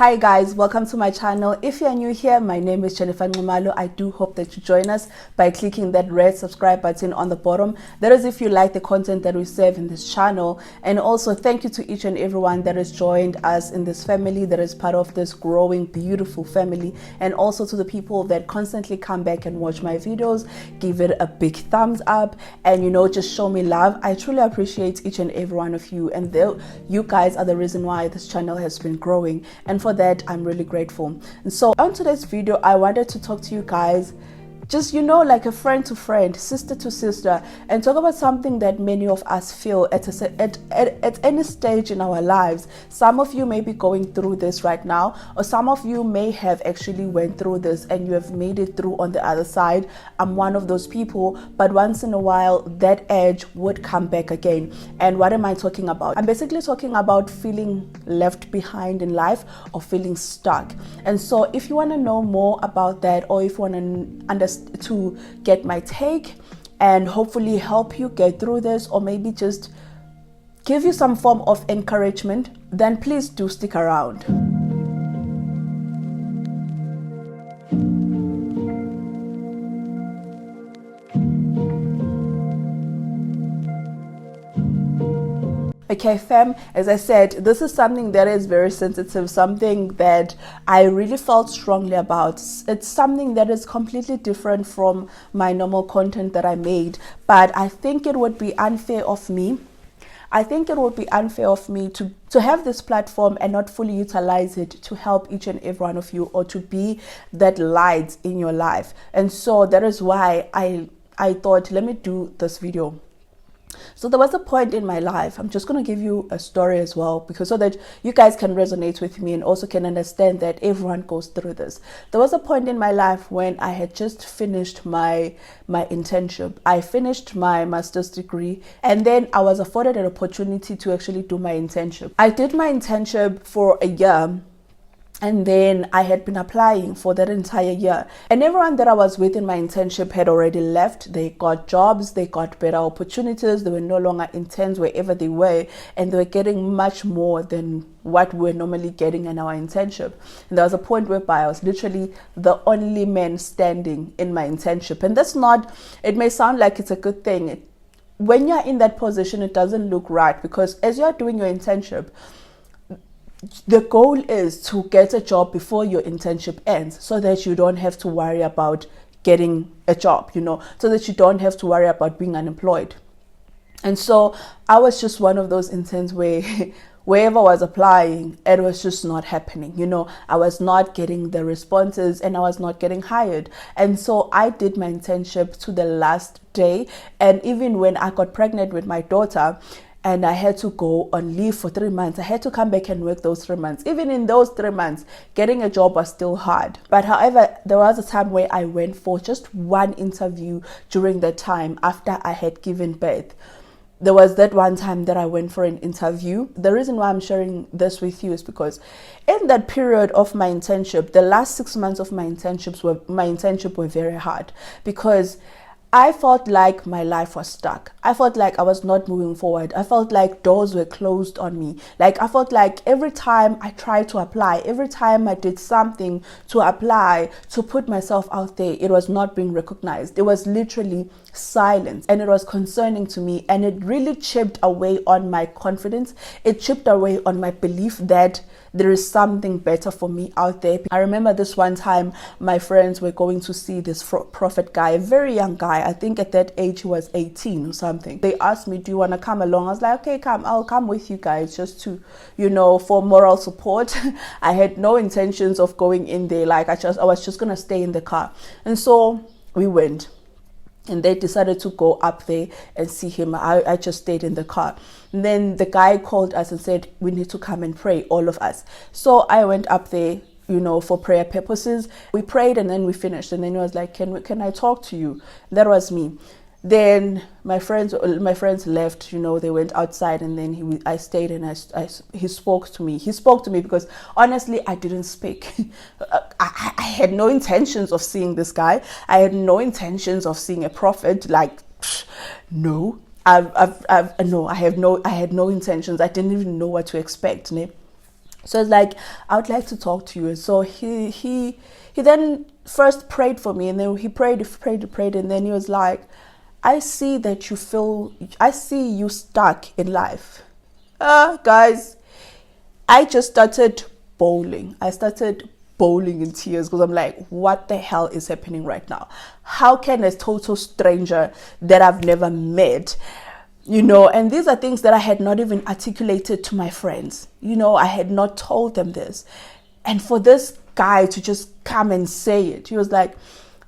Hi guys, welcome to my channel. If you're new here, my name is Nxumalo. I do hope that you join us by clicking that red subscribe button on the bottom. That is if you like the content that we serve in this channel. And also thank you to each and everyone that has joined us in this family, that is part of this growing, beautiful family. And also to the people that constantly come back and watch my videos, give it a big thumbs up and just show me love. I truly appreciate each and every one of you, and you guys are the reason why this channel has been growing, and for that I'm really grateful. And so on today's video, I wanted to talk to you guys just like a friend to friend, sister to sister, and talk about something that many of us feel at any stage in our lives. Some of you may be going through this right now, or some of you may have actually went through this and you have made it through on the other side. I'm one of those people, but once in a while that edge would come back again. And what am I talking about? I'm basically talking about feeling left behind in life or feeling stuck. And so if you want to know more about that, or if you want to understand, to get my take and hopefully help you get through this, or maybe just give you some form of encouragement, then please do stick around. Okay, fam, as I said, this is something that is very sensitive, something that I really felt strongly about. It's something that is completely different from my normal content that I made, but I think it would be unfair of me. To have this platform and not fully utilize it to help each and every one of you, or to be that light in your life. And so that is why I thought, let me do this video. So there was a point in my life, I'm just going to give you a story as well, because so that you guys can resonate with me and also can understand that everyone goes through this. There was a point in my life when I had just finished my internship. I finished my master's degree, and then I was afforded an opportunity to actually do my internship. I did my internship for a year, and then I had been applying for that entire year. And everyone that I was with in my internship had already left. They got jobs, they got better opportunities. They were no longer interns wherever they were, and they were getting much more than what we were normally getting in our internship. And there was a point whereby I was literally the only man standing in my internship. And that's not, it may sound like it's a good thing. When you're in that position, it doesn't look right, because as you're doing your internship, the goal is to get a job before your internship ends, so that you don't have to worry about getting a job, so that you don't have to worry about being unemployed. And so I was just one of those interns where wherever I was applying, it was just not happening. I was not getting the responses and I was not getting hired. And so I did my internship to the last day. And even when I got pregnant with my daughter, and I had to go on leave for 3 months, I had to come back and work those 3 months. Even in those 3 months, getting a job was still hard. But however, there was a time where I went for just one interview during that time after I had given birth. There was that one time that I went for an interview. The reason why I'm sharing this with you is because in that period of my internship, the last 6 months of my internship were very hard, because I felt like my life was stuck. I felt like I was not moving forward. I felt like doors were closed on me. Like I felt like every time I tried to apply, every time I did something to apply, to put myself out there, it was not being recognized. It was literally silence, and it was concerning to me, and it really chipped away on my confidence. It chipped away on my belief that there is something better for me out there. I remember this one time my friends were going to see this prophet guy, a very young guy. I think at that age he was 18 or something. They asked me, do you want to come along? I was like, okay, I'll come with you guys, just to, for moral support. I had no intentions of going in there. Like I was just going to stay in the car. And so we went. And they decided to go up there and see him. I just stayed in the car. And then the guy called us and said, we need to come and pray, all of us. So I went up there, for prayer purposes. We prayed and then we finished. And then he was like, can I talk to you? That was me. Then my friends left, they went outside, and then I stayed, and he spoke to me. He spoke to me because honestly, I didn't speak. I had no intentions of seeing this guy. I had no intentions of seeing a prophet. Like, no, I had no intentions. I didn't even know what to expect. So it's like, I would like to talk to you. So he then first prayed for me, and then he prayed, and then he was like, I see you stuck in life. Guys, I just started bowling. I started bowling in tears, because I'm like, what the hell is happening right now? How can a total stranger that I've never met, and these are things that I had not even articulated to my friends. I had not told them this. And for this guy to just come and say it, he was like,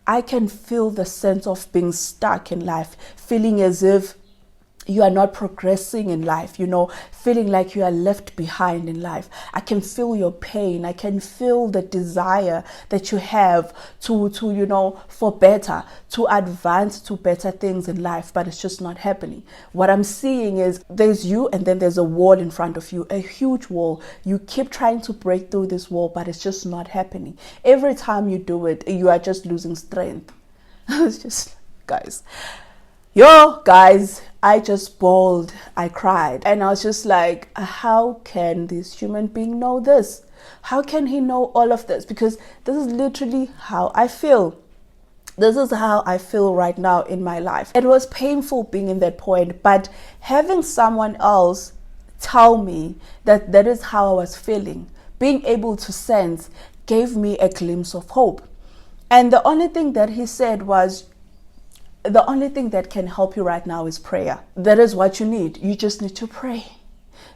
I can feel the sense of being stuck in life, feeling as if you are not progressing in life, feeling like you are left behind in life. I can feel your pain. I can feel the desire that you have to for better, to advance to better things in life, but it's just not happening. What I'm seeing is there's you, and then there's a wall in front of you, a huge wall. You keep trying to break through this wall, but it's just not happening. Every time you do it, you are just losing strength. It's just, guys, I just bawled. I cried. And I was just like, how can this human being know this? How can he know all of this? Because this is literally how I feel. This is how I feel right now in my life. It was painful being in that point, but having someone else tell me that that is how I was feeling, being able to sense, gave me a glimpse of hope. And the only thing that he said was, the only thing that can help you right now is prayer. That is what you need. You just need to pray.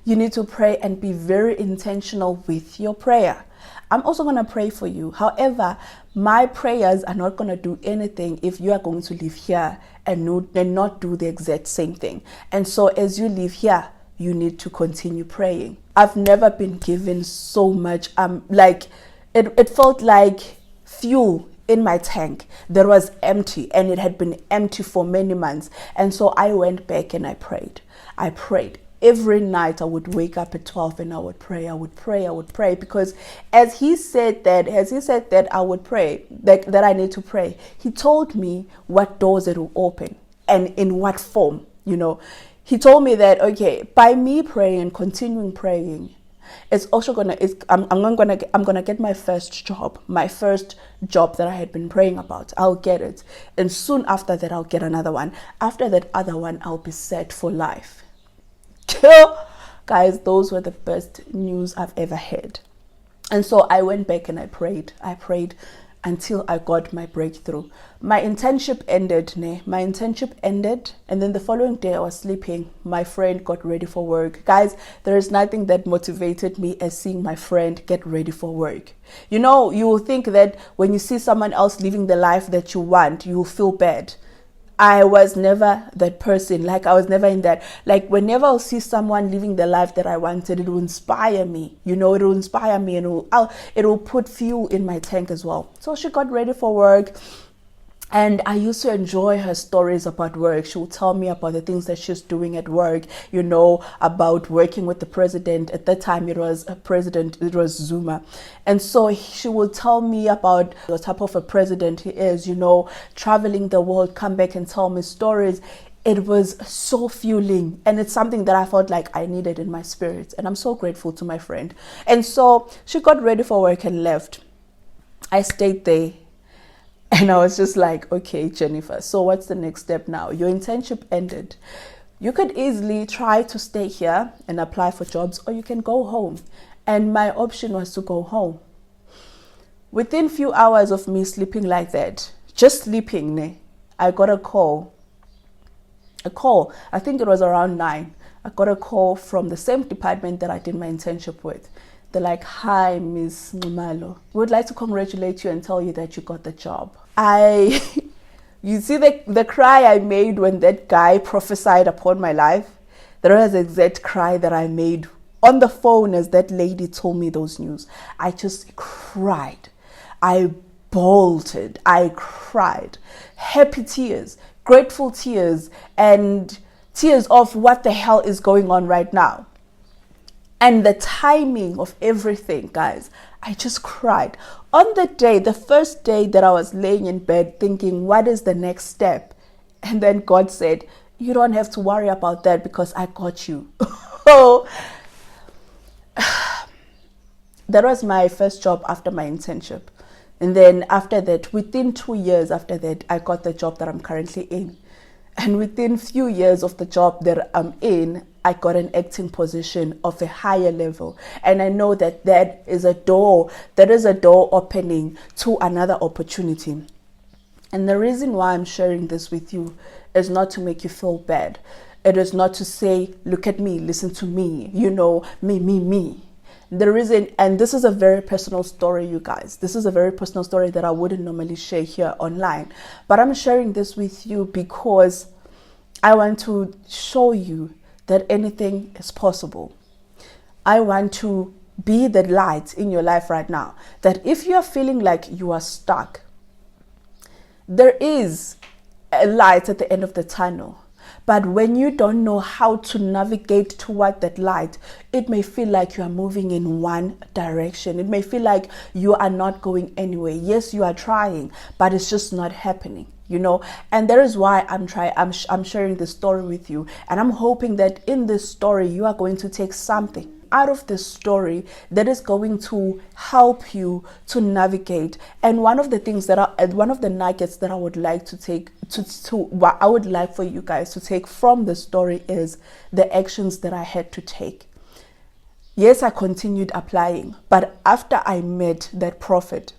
You need to pray and be very intentional with your prayer. I'm also going to pray for you. However, my prayers are not going to do anything if you are going to live here and not do the exact same thing. And so as you live here, you need to continue praying. I've never been given so much. It felt like fuel in my tank that was empty, and it had been empty for many months. And so I went back and I prayed. Every night I would wake up at 12 and I would pray, because as he said that I would pray, that I need to pray, he told me what doors it will open and in what form. He told me that, okay, by me praying and continuing praying, it's also I'm gonna get my first job that I had been praying about. I'll get it, and soon after that I'll get another one. After that other one, I'll be set for life. Guys, those were the best news I've ever had. And so I went back and I prayed until I got my breakthrough. My internship ended, and then the following day I was sleeping. My friend got ready for work. Guys, there is nothing that motivated me as seeing my friend get ready for work. You will think that when you see someone else living the life that you want, you will feel bad. I was never that person. I was never in that. Whenever I'll see someone living the life that I wanted, it will inspire me. It will inspire me, and it will put fuel in my tank as well. So she got ready for work. And I used to enjoy her stories about work. She would tell me about the things that she's doing at work, about working with the president. At that time, it was Zuma. And so she would tell me about the type of a president he is, traveling the world, come back and tell me stories. It was so fueling, and it's something that I felt like I needed in my spirit. And I'm so grateful to my friend. And so she got ready for work and left. I stayed there. And I was just like, okay, Jennifer, so what's the next step now? Your internship ended. You could easily try to stay here and apply for jobs, or you can go home. And my option was to go home. Within few hours of me sleeping like that, just sleeping, I got a call. I think it was around 9. I got a call from the same department that I did my internship with. They're like, hi, Miss Nxumalo. We would like to congratulate you and tell you that you got the job. You see the cry I made when that guy prophesied upon my life? That was the exact cry that I made on the phone as that lady told me those news. I just cried. I bolted. I cried. Happy tears, grateful tears, and tears of what the hell is going on right now. And the timing of everything, guys, I just cried. On the first day that I was laying in bed thinking, what is the next step? And then God said, you don't have to worry about that because I got you. That was my first job after my internship. And then after that, within 2 years after that, I got the job that I'm currently in. And within few years of the job that I'm in, I got an acting position of a higher level. And I know that that is a door opening to another opportunity. And the reason why I'm sharing this with you is not to make you feel bad. It is not to say, look at me, listen to me, me. The reason, and this is a very personal story, you guys. This is a very personal story that I wouldn't normally share here online. But I'm sharing this with you because I want to show you that anything is possible. I want to be the light in your life right now. That if you are feeling like you are stuck, there is a light at the end of the tunnel. But when you don't know how to navigate toward that light, it may feel like you are moving in one direction. It may feel like you are not going anywhere. Yes, you are trying, but it's just not happening, And that is why I'm sharing this story with you. And I'm hoping that in this story, you are going to take something out of this story that is going to help you to navigate. And one of the nuggets that I would like to take what I would like for you guys to take from the story is the actions that I had to take. Yes, I continued applying, but after I met that prophet,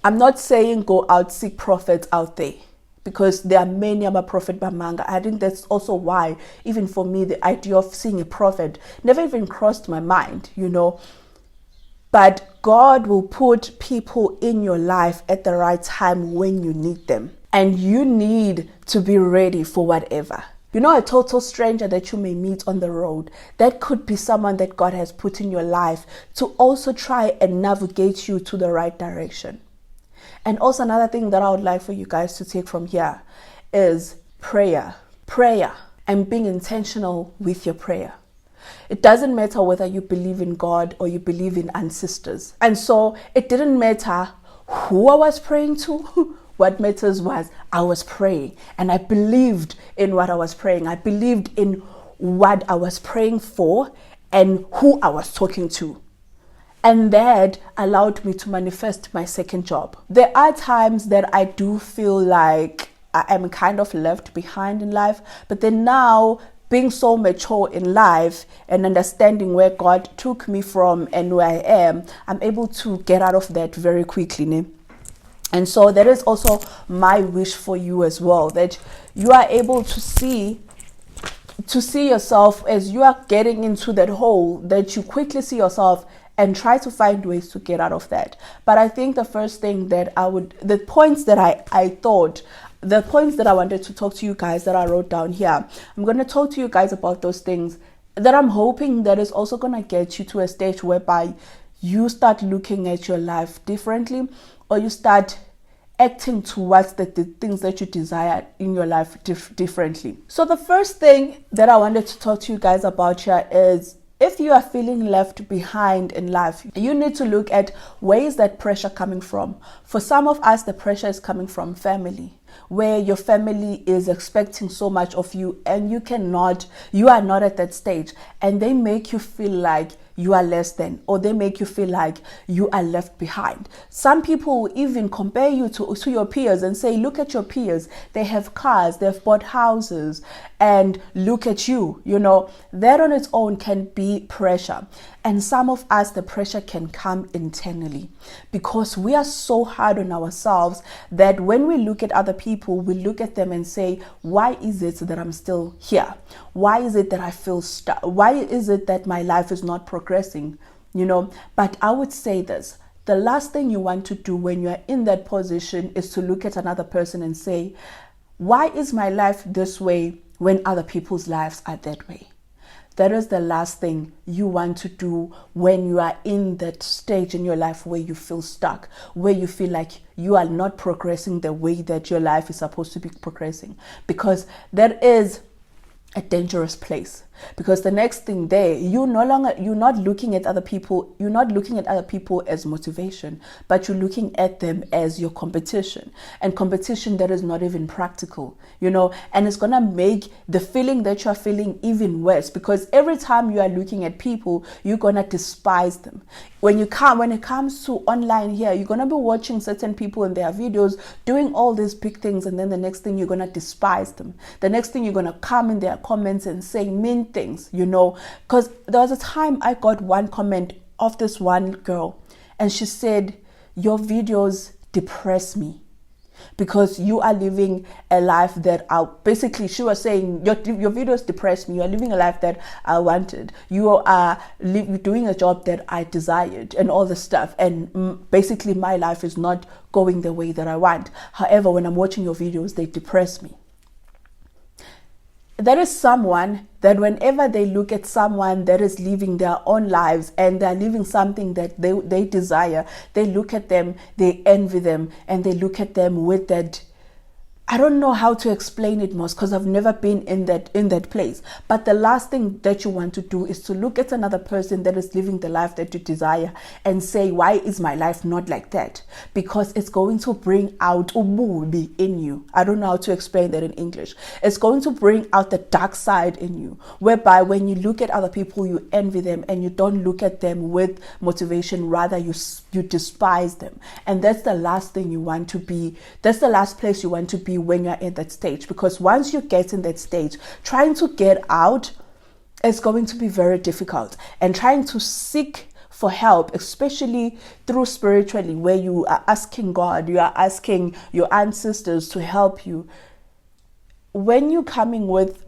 I'm not saying go out, seek prophets out there, because there are many other prophet bamanga. I think that's also why, even for me, the idea of seeing a prophet never even crossed my mind, But God will put people in your life at the right time when you need them. And you need to be ready for whatever. A total stranger that you may meet on the road, that could be someone that God has put in your life to also try and navigate you to the right direction. And also another thing that I would like for you guys to take from here is prayer. Prayer and being intentional with your prayer. It doesn't matter whether you believe in God or you believe in ancestors. And so it didn't matter who I was praying to. What matters was I was praying and I believed in what I was praying. I believed in what I was praying for and who I was talking to. And that allowed me to manifest my second job. There are times that I do feel like I am kind of left behind in life, but then now, being so mature in life and understanding where God took me from and where I am, I'm able to get out of that very quickly. And so that is also my wish for you as well, that you are able to see yourself as you are getting into that hole, that you quickly see yourself and try to find ways to get out of that. But I think the first thing that the points that I wanted to talk to you guys that I wrote down here, I'm going to talk to you guys about those things that I'm hoping that is also going to get you to a stage whereby you start looking at your life differently, or you start acting towards the things that you desire in your life differently. So the first thing that I wanted to talk to you guys about here is, if you are feeling left behind in life, you need to look at where is that pressure coming from. For some of us, the pressure is coming from family, where your family is expecting so much of you and you are not at that stage, and they make you feel like you are less than, or they make you feel like you are left behind. Some people will even compare you to your peers and say, look at your peers, they have cars, they've bought houses, and look at you. That on its own can be pressure. And some of us, the pressure can come internally because we are so hard on ourselves that when we look at other people, we look at them and say, why is it that I'm still here? Why is it that I feel stuck? Why is it that my life is not progressing? But I would say this: the last thing you want to do when you're in that position is to look at another person and say, why is my life this way when other people's lives are that way? That is the last thing you want to do when you are in that stage in your life where you feel stuck, where you feel like you are not progressing the way that your life is supposed to be progressing. Because that is a dangerous place, because the next thing there, you're not looking at other people as motivation, but you're looking at them as your competition, and competition that is not even practical, and it's gonna make the feeling that you're feeling even worse, because every time you are looking at people, you're gonna despise them. When it comes to online here, you're gonna be watching certain people in their videos doing all these big things, and then the next thing you're gonna despise them. The next thing you're gonna come in their comments and say mean things, because there was a time I got one comment of this one girl, and she said, "Your videos depress me because you are living a life that basically she was saying your videos depress me. You are living a life that I wanted. You are doing a job that I desired and all this stuff. And basically my life is not going the way that I want. However, when I'm watching your videos, they depress me." There is someone that whenever they look at someone that is living their own lives and they're living something that they desire, they look at them, they envy them, and they look at them with that, I don't know how to explain it most, because I've never been in that place. But the last thing that you want to do is to look at another person that is living the life that you desire and say, "Why is my life not like that?" Because it's going to bring out ububi in you. I don't know how to explain that in English. It's going to bring out the dark side in you, whereby when you look at other people, you envy them and you don't look at them with motivation. Rather, you despise them. And that's the last thing you want to be. That's the last place you want to be when you're in that stage, because once you get in that stage, trying to get out is going to be very difficult, and trying to seek for help, especially through spiritually, where you are asking God, you are asking your ancestors to help you. When you're coming with,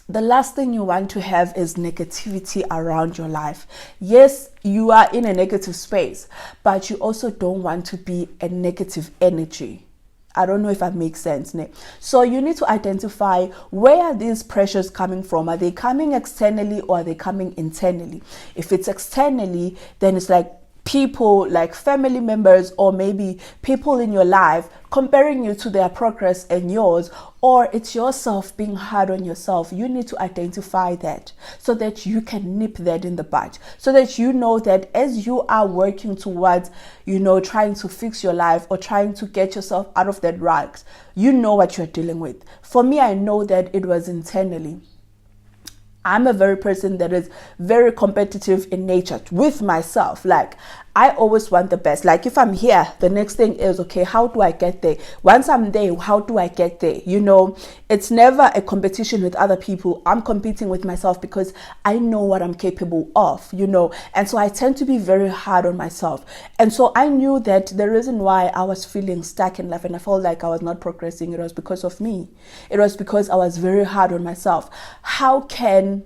the last thing you want to have is negativity around your life. Yes, you are in a negative space, but you also don't want to be a negative energy. I don't know if that makes sense. So you need to identify, where are these pressures coming from? Are they coming externally or are they coming internally? If it's externally, then it's like people, like family members, or maybe people in your life comparing you to their progress and yours, or it's yourself being hard on yourself. You need to identify that so that you can nip that in the bud, so that you know that as you are working towards, trying to fix your life or trying to get yourself out of that rut, you know what you're dealing with. For me, I know that it was internally. I'm a very person that is very competitive in nature with myself. Like, I always want the best. Like, if I'm here, the next thing is, okay, how do I get there? Once I'm there, how do I get there? It's never a competition with other people. I'm competing with myself because I know what I'm capable of, and so I tend to be very hard on myself. And so I knew that the reason why I was feeling stuck in life and I felt like I was not progressing, it was because of me. It was because I was very hard on myself. How can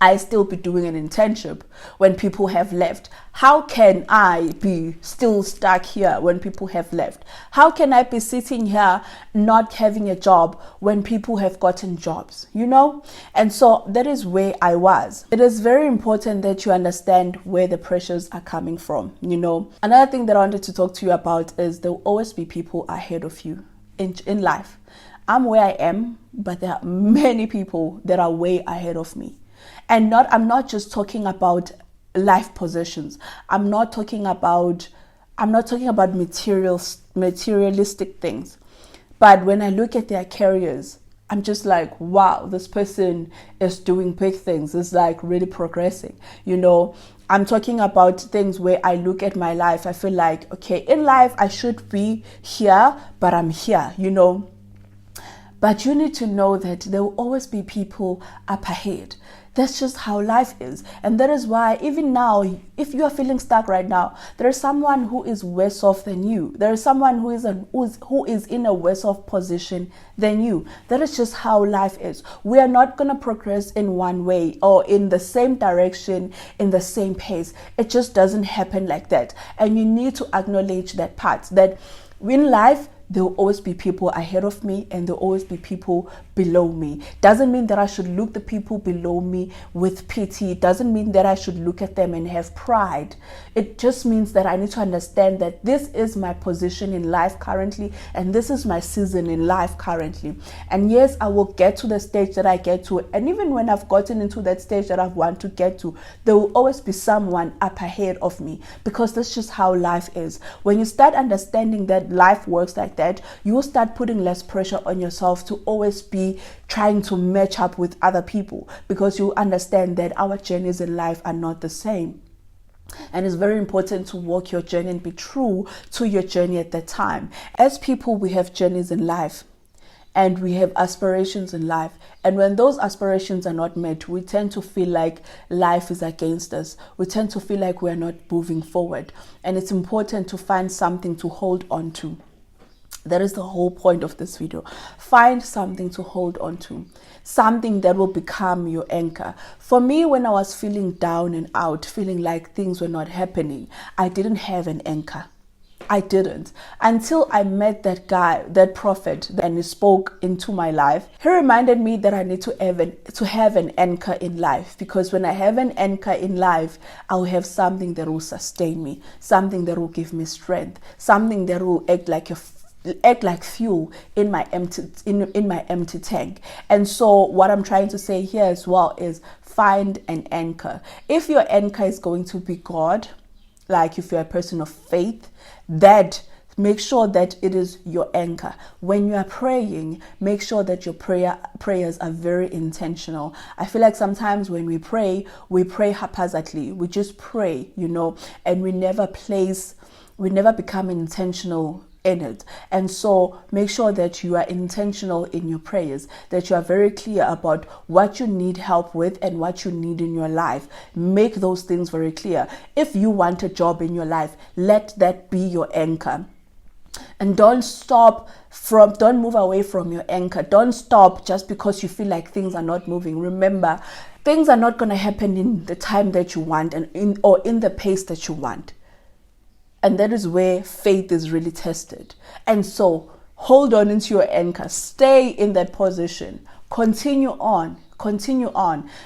I still be doing an internship when people have left? How can I be still stuck here when people have left? How can I be sitting here not having a job when people have gotten jobs, And so that is where I was. It is very important that you understand where the pressures are coming from, Another thing that I wanted to talk to you about is there will always be people ahead of you in life. I'm where I am, but there are many people that are way ahead of me. And I'm not just talking about life possessions. I'm not talking about materialistic things. But when I look at their careers, I'm just like, wow, this person is doing big things. It's like really progressing. I'm talking about things where I look at my life. I feel like, okay, in life I should be here, but I'm here, But you need to know that there will always be people up ahead. That's just how life is. And that is why even now, if you are feeling stuck right now, there is someone who is worse off than you. There is someone who is in a worse off position than you. That is just how life is. We are not going to progress in one way or in the same direction, in the same pace. It just doesn't happen like that. And you need to acknowledge that part, that in life, there will always be people ahead of me and there will always be people below me. Doesn't mean that I should look the people below me with pity. It doesn't mean that I should look at them and have pride. It just means that I need to understand that this is my position in life currently and this is my season in life currently. And yes, I will get to the stage that I get to, and even when I've gotten into that stage that I want to get to, there will always be someone up ahead of me, because that's just how life is. When you start understanding that life works like that, you will start putting less pressure on yourself to always be trying to match up with other people, because you understand that our journeys in life are not the same. And it's very important to walk your journey and be true to your journey at that time. As people, we have journeys in life and we have aspirations in life. And when those aspirations are not met, we tend to feel like life is against us. We tend to feel like we're not moving forward. And it's important to find something to hold on to. That is the whole point of this video. Find something to hold on to. Something that will become your anchor. For me, when I was feeling down and out, feeling like things were not happening, I didn't have an anchor. I didn't, until I met that guy, that prophet, and he spoke into my life. He reminded me that I need to have an anchor in life, because when I have an anchor in life, I'll have something that will sustain me, something that will give me strength, something that will act like fuel in my empty tank. And so what I'm trying to say here as well is find an anchor. If your anchor is going to be God, like if you're a person of faith, that make sure that it is your anchor. When you are praying, make sure that your prayers are very intentional. I feel like sometimes when we pray haphazardly. We just pray, and we never become intentional in it. And so make sure that you are intentional in your prayers, that you are very clear about what you need help with and what you need in your life. Make those things very clear. If you want a job in your life, let that be your anchor. And don't move away from your anchor. Don't stop just because you feel like things are not moving. Remember, things are not going to happen in the time that you want and in the pace that you want. And that is where faith is really tested. And so hold on into your anchor. Stay in that position. Continue on.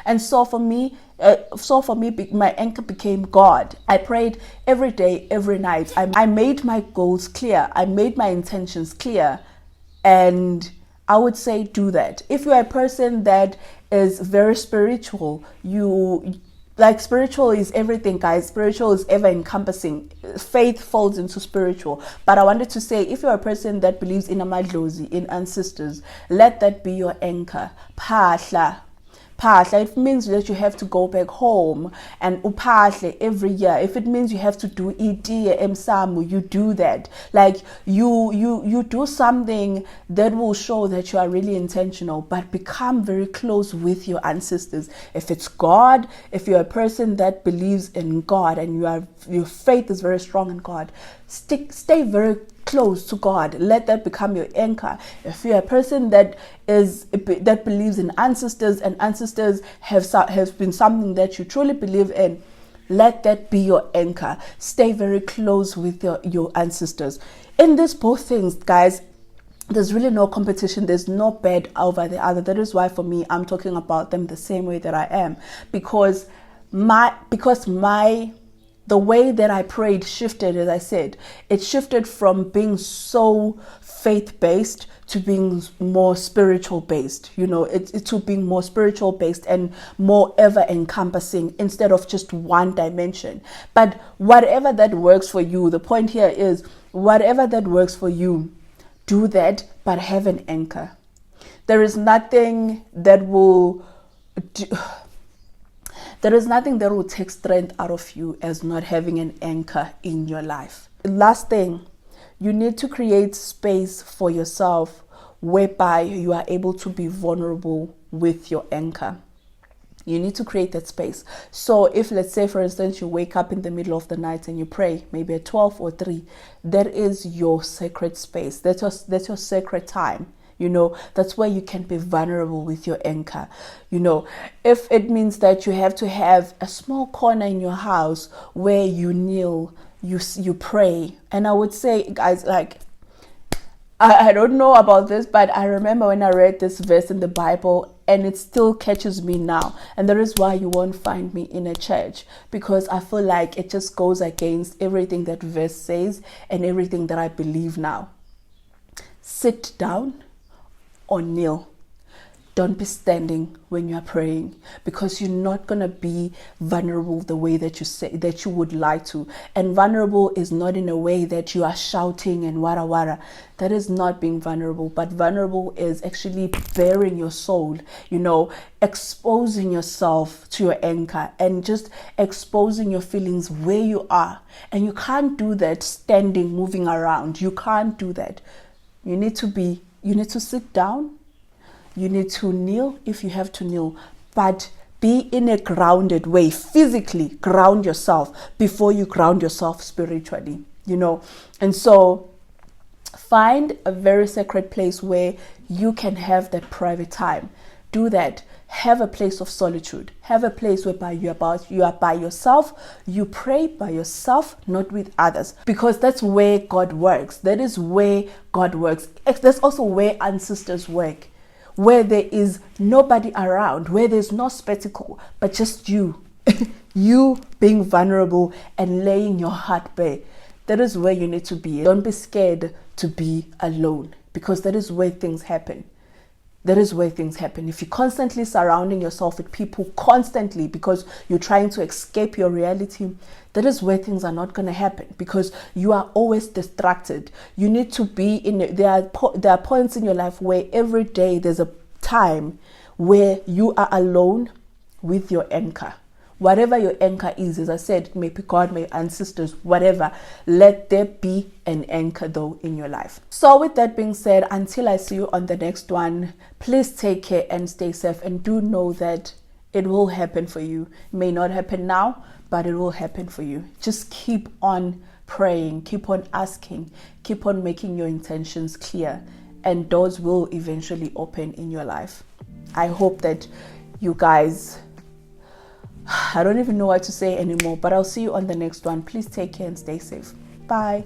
And so for me, my anchor became God. I prayed every day, every night. I made my goals clear. I made my intentions clear. And I would say do that. If you're a person that is very spiritual, spiritual is everything, guys. Spiritual is ever encompassing. Faith falls into spiritual. But I wanted to say, if you're a person that believes in amadlozi, in ancestors, let that be your anchor. Phahla. It means that you have to go back home and uphahle every year. If it means you have to do itiye emsamo, you do that. Like you do something that will show that you are really intentional, but become very close with your ancestors. If it's God, if you're a person that believes in God and your faith is very strong in God, stay very close to God. Let that become your anchor. If you're a person that believes in ancestors, and ancestors have been something that you truly believe in, let that be your anchor. Stay very close with your ancestors. In this both things, guys, there's really no competition. There's no bad over the other. That is why for me, I'm talking about them the same way that I am, because the way that I prayed shifted. As I said, it shifted from being so faith-based to being more spiritual-based, to being more spiritual-based and more ever-encompassing instead of just one dimension. But whatever that works for you, the point here is, whatever that works for you, do that, but have an anchor. There is nothing that will take strength out of you as not having an anchor in your life. Last thing, you need to create space for yourself whereby you are able to be vulnerable with your anchor. You need to create that space. So if, let's say, for instance, you wake up in the middle of the night and you pray, maybe at 12 or 3, that is your sacred space. That's your sacred time. That's where you can be vulnerable with your anchor. If it means that you have to have a small corner in your house where you kneel, you pray. And I would say, guys, I don't know about this, but I remember when I read this verse in the Bible, and it still catches me now. And that is why you won't find me in a church, because I feel like it just goes against everything that verse says and everything that I believe now. Sit down or kneel. Don't be standing when you are praying, because you're not going to be vulnerable the way that you say that you would like to. And vulnerable is not in a way that you are shouting and wara wara. That is not being vulnerable, but vulnerable is actually bearing your soul, exposing yourself to your anchor and just exposing your feelings where you are. And you can't do that standing, moving around. You can't do that. You need to sit down. You need to kneel if you have to kneel, but be in a grounded way. Physically ground yourself before you ground yourself spiritually, And so find a very sacred place where you can have that private time. Do that. Have a place of solitude. Have a place whereby you are by yourself. You pray by yourself, not with others, because that's where God works. That is where God works. That's also where ancestors work. Where there is nobody around, where there's no spectacle, but just you, you being vulnerable and laying your heart bare. That is where you need to be. Don't be scared to be alone, because that is where things happen. That is where things happen. If you're constantly surrounding yourself with people constantly because you're trying to escape your reality, that is where things are not going to happen, because you are always distracted. You need to be there are points in your life where every day there's a time where you are alone with your anchor. Whatever your anchor is, as I said, maybe God, maybe ancestors, whatever, let there be an anchor though in your life. So with that being said, until I see you on the next one, please take care and stay safe, and do know that it will happen for you. It may not happen now, but it will happen for you. Just keep on praying, keep on asking, keep on making your intentions clear, and doors will eventually open in your life. I hope that you guys, I don't even know what to say anymore, but I'll see you on the next one. Please take care and stay safe. Bye.